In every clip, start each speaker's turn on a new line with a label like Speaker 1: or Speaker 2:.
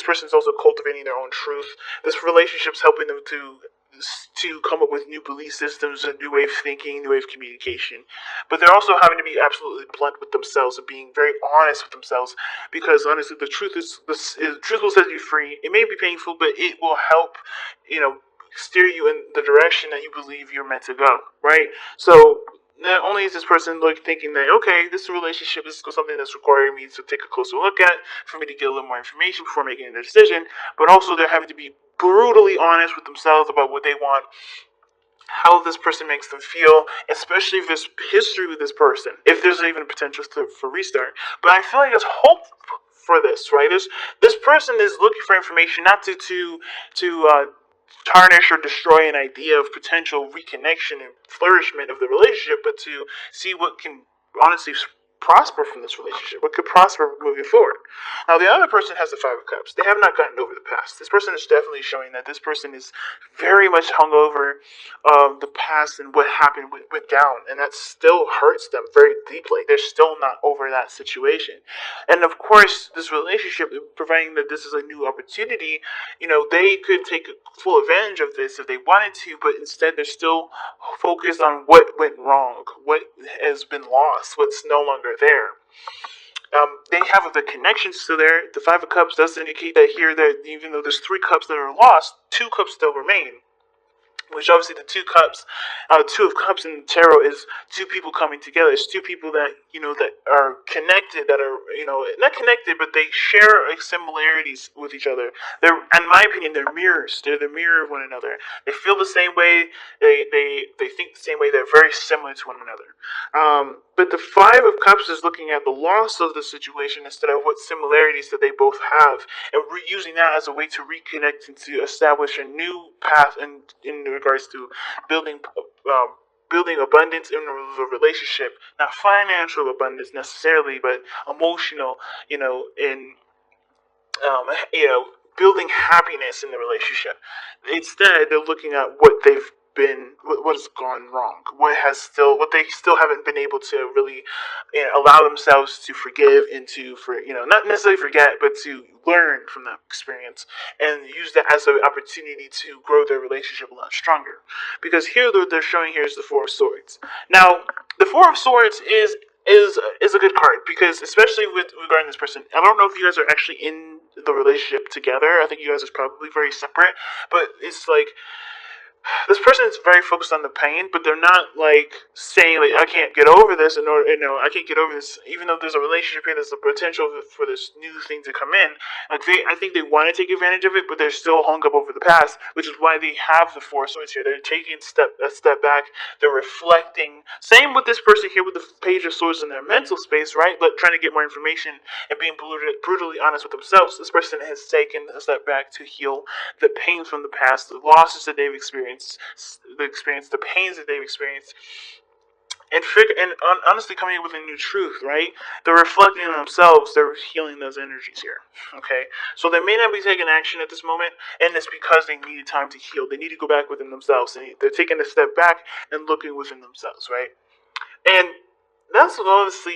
Speaker 1: person's also cultivating their own truth. This relationship's helping them to come up with new belief systems, a new way of thinking, new way of communication. But they're also having to be absolutely blunt with themselves and being very honest with themselves, because honestly, the truth truth will set you free. It may be painful, but it will help, you know, steer you in the direction that you believe you're meant to go. Right. So not only is this person like thinking that, okay, this relationship is something that's requiring me to take a closer look at, for me to get a little more information before making a decision, but also they're having to be brutally honest with themselves about what they want, how this person makes them feel, especially if there's history with this person, if there's even a potential for restart. But I feel like there's hope for this, right? This person is looking for information, not to tarnish or destroy an idea of potential reconnection and flourishment of the relationship, but to see what can honestly prosper from this relationship, what could prosper moving forward. Now, the other person has the Five of Cups. They have not gotten over the past. This person is definitely showing that this person is very much hung over the past and what happened, went down, and that still hurts them very deeply. They're still not over that situation. And of course, this relationship, providing that this is a new opportunity, they could take full advantage of this if they wanted to, but instead they're still focused on what went wrong, what has been lost, what's no longer there. They have the connections still there. The Five of Cups does indicate that here, that even though there's three cups that are lost, two cups still remain. Which obviously the two of cups in tarot is two people coming together. It's two people that that are connected, that are not connected, but they share similarities with each other. They're, in my opinion, they're mirrors. They're the mirror of one another. They feel the same way. They think the same way. They're very similar to one another. But the Five of Cups is looking at the loss of the situation instead of what similarities that they both have, and using that as a way to reconnect and to establish a new path in regards to building building abundance in the relationship, not financial abundance necessarily, but emotional, in building happiness in the relationship. Instead, they're looking at what has gone wrong, what they still haven't been able to really allow themselves to forgive and not necessarily forget, but to learn from that experience and use that as an opportunity to grow their relationship a lot stronger. Because here they're showing here is the Four of Swords. Now, the Four of Swords is a good card, because especially with regarding this person, I don't know if you guys are actually in the relationship together. I think you guys are probably very separate, but it's like this person is very focused on the pain, but they're not like saying like, I can't get over this in order, I can't get over this, even though there's a relationship here, there's a potential for this new thing to come in. Like I think they want to take advantage of it, but they're still hung up over the past, which is why they have the Four Swords here. They're taking a step back. They're reflecting. Same with this person here with the Page of Swords in their mental space, right? But trying to get more information and being brutally honest with themselves. This person has taken a step back to heal the pain from the past, the losses that they've experienced, the pains that they've experienced, and honestly coming in with a new truth, right? They're reflecting on themselves. They're healing those energies here. Okay, so they may not be taking action at this moment, and it's because they needed time to heal. They need to go back within themselves, and they're taking a step back and looking within themselves, right? And that's honestly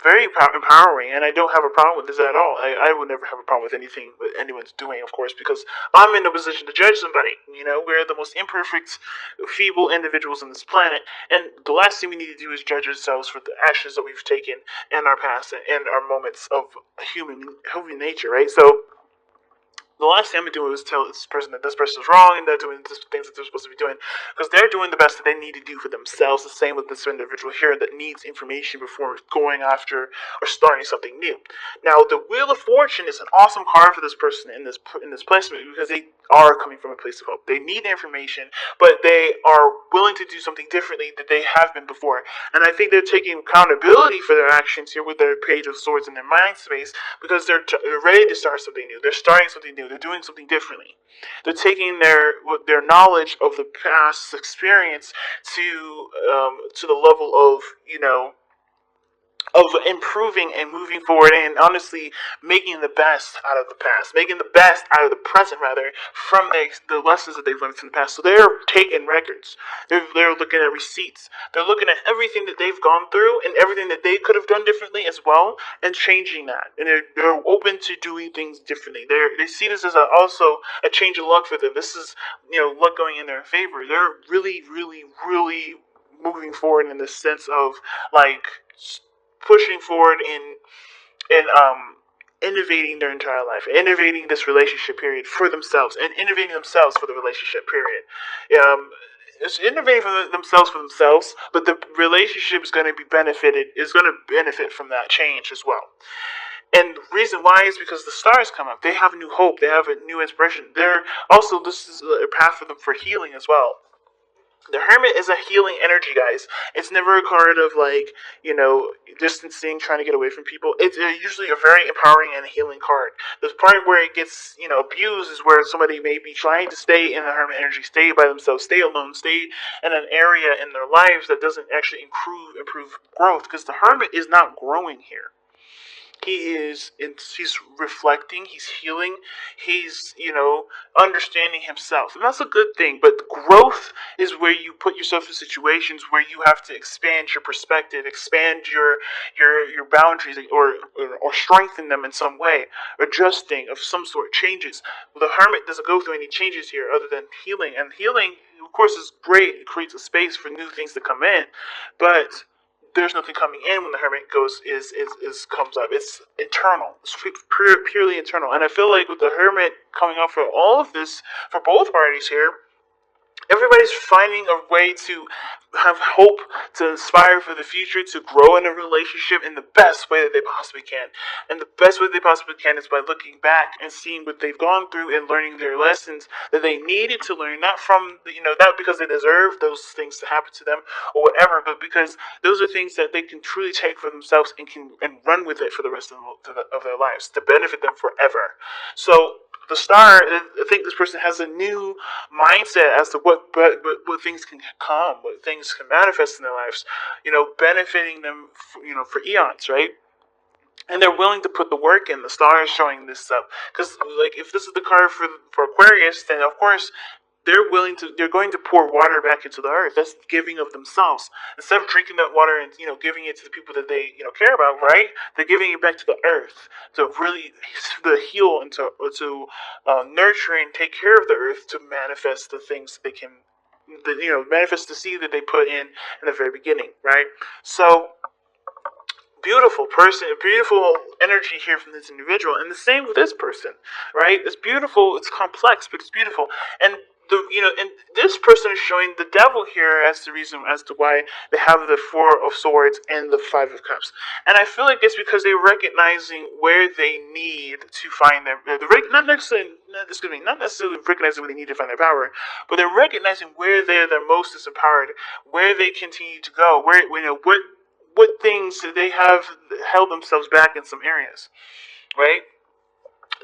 Speaker 1: very empowering, and I don't have a problem with this at all. I would never have a problem with anything that anyone's doing, of course, because I'm in a position to judge somebody. We're the most imperfect, feeble individuals on this planet, and the last thing we need to do is judge ourselves for the actions that we've taken in our past and our moments of human nature, right? So the last thing I'm doing was tell this person that this person is wrong and they're doing the things that they're supposed to be doing, because they're doing the best that they need to do for themselves. The same with this individual here that needs information before going after or starting something new. Now, the Wheel of Fortune is an awesome card for this person in this placement, because they are coming from a place of hope. They need information, but they are willing to do something differently than they have been before. And I think they're taking accountability for their actions here with their Page of Swords in their mind space, because they're ready to start something new. They're starting something new. They're doing something differently. They're taking their knowledge of the past experience to the level of of improving and moving forward, and honestly making the best out of the past, making the best out of the present, rather, from the lessons that they've learned from the past. So they're taking records, they're looking at receipts, they're looking at everything that they've gone through and everything that they could have done differently as well, and changing that. And they're open to doing things differently. They see this as also a change of luck for them. This is, luck going in their favor. They're really, really, really moving forward in the sense of like pushing forward in innovating their entire life, innovating this relationship period for themselves, and innovating themselves for the relationship period. It's innovating for themselves, but the relationship is going to be benefited. Is going to benefit from that change as well. And the reason why is because the stars come up. They have new hope. They have a new inspiration. They're also, this is a path for them for healing as well. The Hermit is a healing energy, guys. It's never a card of like, distancing, trying to get away from people. It's usually a very empowering and healing card. The part where it gets, abused is where somebody may be trying to stay in the Hermit energy, stay by themselves, stay alone, stay in an area in their lives that doesn't actually improve growth. Because the Hermit is not growing here. He's reflecting, he's healing, he's, understanding himself. And that's a good thing. But growth is where you put yourself in situations where you have to expand your perspective, expand your boundaries, or strengthen them in some way, adjusting of some sort, changes. Well, the Hermit doesn't go through any changes here other than healing. And healing, of course, is great. It creates a space for new things to come in. But there's nothing coming in when the Hermit goes is comes up. It's internal. It's purely internal. And I feel like with the Hermit coming up for all of this, for both parties here, everybody's finding a way to have hope, to inspire for the future, to grow in a relationship in the best way that they possibly can. And the best way they possibly can is by looking back and seeing what they've gone through and learning their lessons that they needed to learn, not from, not because they deserve those things to happen to them or whatever, but because those are things that they can truly take for themselves and run with it for the rest of their lives to benefit them forever. So the star, I think this person has a new mindset as to what things can come, what things can manifest in their lives, benefiting them, for eons, right? And they're willing to put the work in. The star is showing this stuff because, like, if this is the card for Aquarius, then of course they're going to pour water back into the earth. That's giving of themselves. Instead of drinking that water and giving it to the people that they care about, right? They're giving it back to the earth to really to heal and to nurture and take care of the earth, to manifest the things they can, manifest the seed that they put in the very beginning, right? So beautiful person, beautiful energy here from this individual, and the same with this person, right? It's beautiful, it's complex, but it's beautiful. And and this person is showing the devil here as the reason as to why they have the Four of Swords and the Five of Cups. And I feel like it's because they're recognizing where they need to find not necessarily recognizing where they need to find their power, but they're recognizing where they're the most disempowered, where they continue to go, where what things they have held themselves back in some areas, right?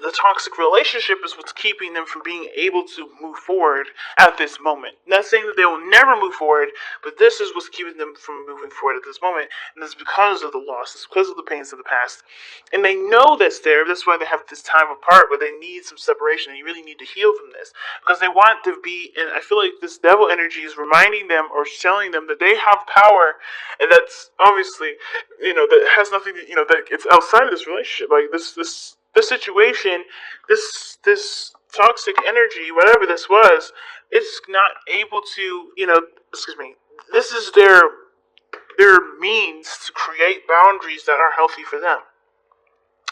Speaker 1: The toxic relationship is what's keeping them from being able to move forward at this moment. Not saying that they will never move forward, but this is what's keeping them from moving forward at this moment. And it's because of the loss, it's because of the pains of the past. And they know that's there. That's why they have this time apart where they need some separation. And you really need to heal from this. Because they want to be, and I feel like this devil energy is reminding them or telling them that they have power. And that's obviously, that has nothing to, that it's outside of this relationship. Like this situation, this toxic energy, whatever this was, it's not able to, this is their means to create boundaries that are healthy for them,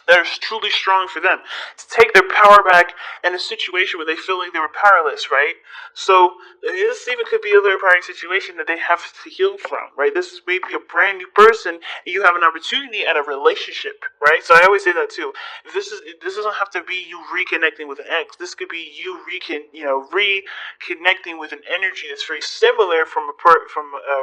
Speaker 1: that are truly strong for them, to take their power back in a situation where they feel like they were powerless, right? So this even could be a very empowering situation that they have to heal from, right? This is maybe a brand new person, and you have an opportunity at a relationship, right? So I always say that too. This doesn't have to be you reconnecting with an ex. This could be you reconnecting with an energy that's very similar from a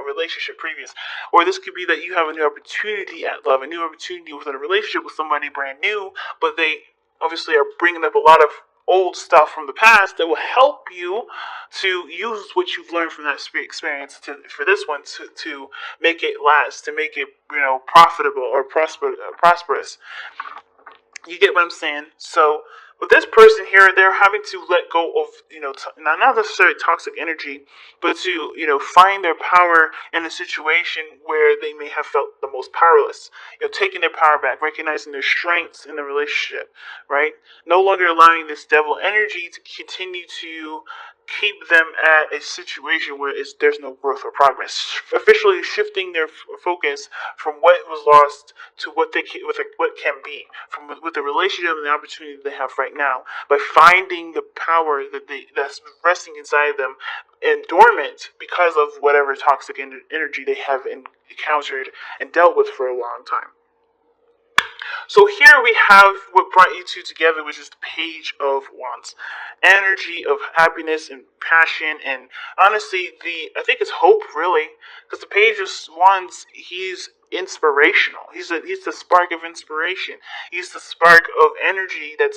Speaker 1: relationship previous, or this could be that you have a new opportunity at love, a new opportunity within a relationship with somebody brand new, but they obviously are bringing up a lot of old stuff from the past that will help you to use what you've learned from that experience for this one to make it last, to make it profitable or prosperous. You get what I'm saying? So with this person here, they're having to let go of not necessarily toxic energy, but to find their power in a situation where they may have felt the most powerless. Taking their power back, recognizing their strengths in the relationship, right? No longer allowing this devil energy to continue to keep them at a situation where there's no growth or progress. Officially shifting their focus from what was lost to what what can be, from with the relationship and the opportunity they have right now, by finding the power that's resting inside them and dormant because of whatever toxic energy they have encountered and dealt with for a long time. So here we have what brought you two together, which is the Page of Wands. Energy of happiness and passion, and honestly, I think it's hope, really, because the Page of Wands, he's inspirational. He's the spark of inspiration. He's the spark of energy that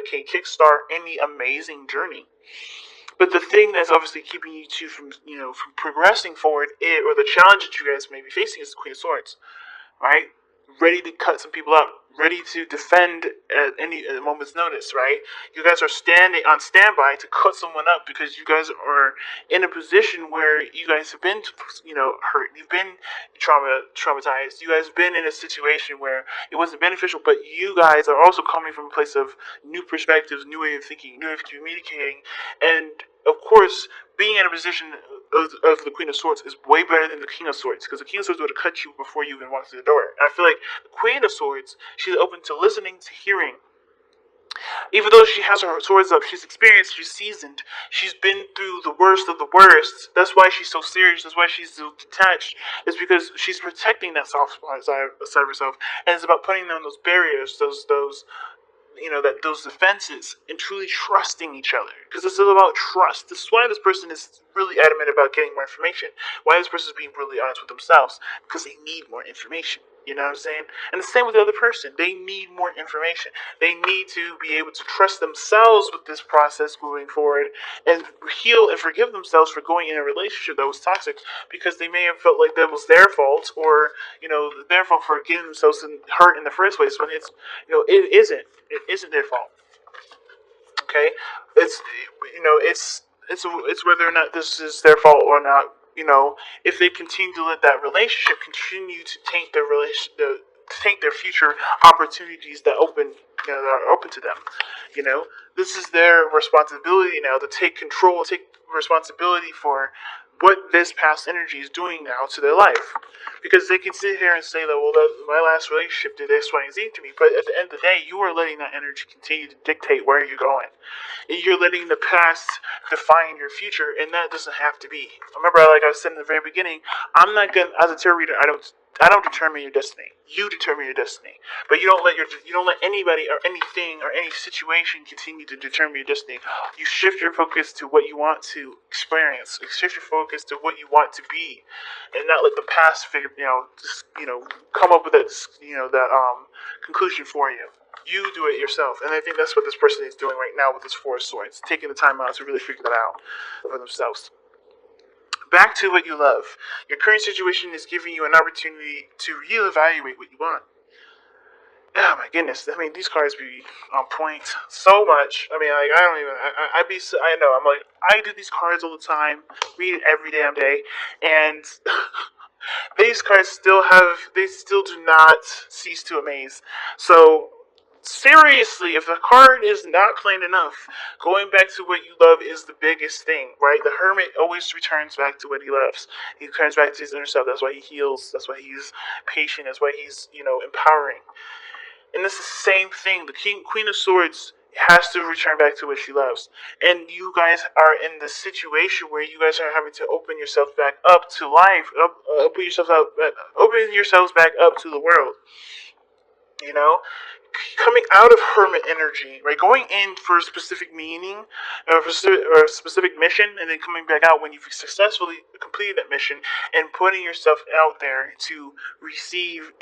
Speaker 1: can kickstart any amazing journey. But the thing that's obviously keeping you two from progressing forward, or the challenge that you guys may be facing, is the Queen of Swords, right? Ready to cut some people up, ready to defend at a moment's notice, right? You guys are standing on standby to cut someone up because you guys are in a position where you guys have been, hurt. You've been traumatized. You guys have been in a situation where it wasn't beneficial, but you guys are also coming from a place of new perspectives, new way of thinking, new way of communicating, and of course, being in a position of the Queen of Swords is way better than the King of Swords, because the King of Swords would have cut you before you even walked through the door. And I feel like the Queen of Swords, she's open to listening, to hearing. Even though she has her swords up, she's experienced, she's seasoned, she's been through the worst of the worst. That's why she's so serious, that's why she's so detached. It's because she's protecting that soft side of herself. And it's about putting down those barriers, those defenses, and truly trusting each other. Because this is about trust. This is why this person is really adamant about getting more information. Why this person is being really honest with themselves. Because they need more information. You know what I'm saying? And the same with the other person. They need more information. They need to be able to trust themselves with this process moving forward, and heal and forgive themselves for going in a relationship that was toxic, because they may have felt like that was their fault, or their fault for getting themselves hurt in the first place, when it isn't. It isn't their fault. Okay? It's whether or not this is their fault or not. If they continue to let that relationship continue to taint their future opportunities that are open to them. This is their responsibility now to take control, take responsibility for what this past energy is doing now to their life. Because they can sit here and say that, well, my last relationship did X, Y, and Z to me. But at the end of the day, you are letting that energy continue to dictate where you're going. You're letting the past define your future, and that doesn't have to be. Remember, like I said in the very beginning, I'm not gonna, as a tarot reader, I don't determine your destiny. You determine your destiny. But you don't let anybody or anything or any situation continue to determine your destiny. You shift your focus to what you want to experience. You shift your focus to what you want to be, and not let the past come up with that conclusion for you. You do it yourself, and I think that's what this person is doing right now with this Four of Swords, taking the time out to really figure that out for themselves. Back to what you love. Your current situation is giving you an opportunity to reevaluate what you want. Oh my goodness! I mean, these cards be on point so much. I mean, like I know. I'm like, I do these cards all the time, read it every damn day, and these cards still do not cease to amaze. So, seriously, if the card is not plain enough, going back to what you love is the biggest thing, right? The Hermit always returns back to what he loves. He returns back to his inner self. That's why he heals. That's why he's patient. That's why he's, empowering. And it's the same thing. The Queen of Swords has to return back to what she loves. And you guys are in the situation where you guys are having to open yourself back up to life. Open yourselves back up to the world. Coming out of Hermit energy, right? Going in for a specific meaning, or a specific mission, and then coming back out when you've successfully completed that mission, and putting yourself out there to receive.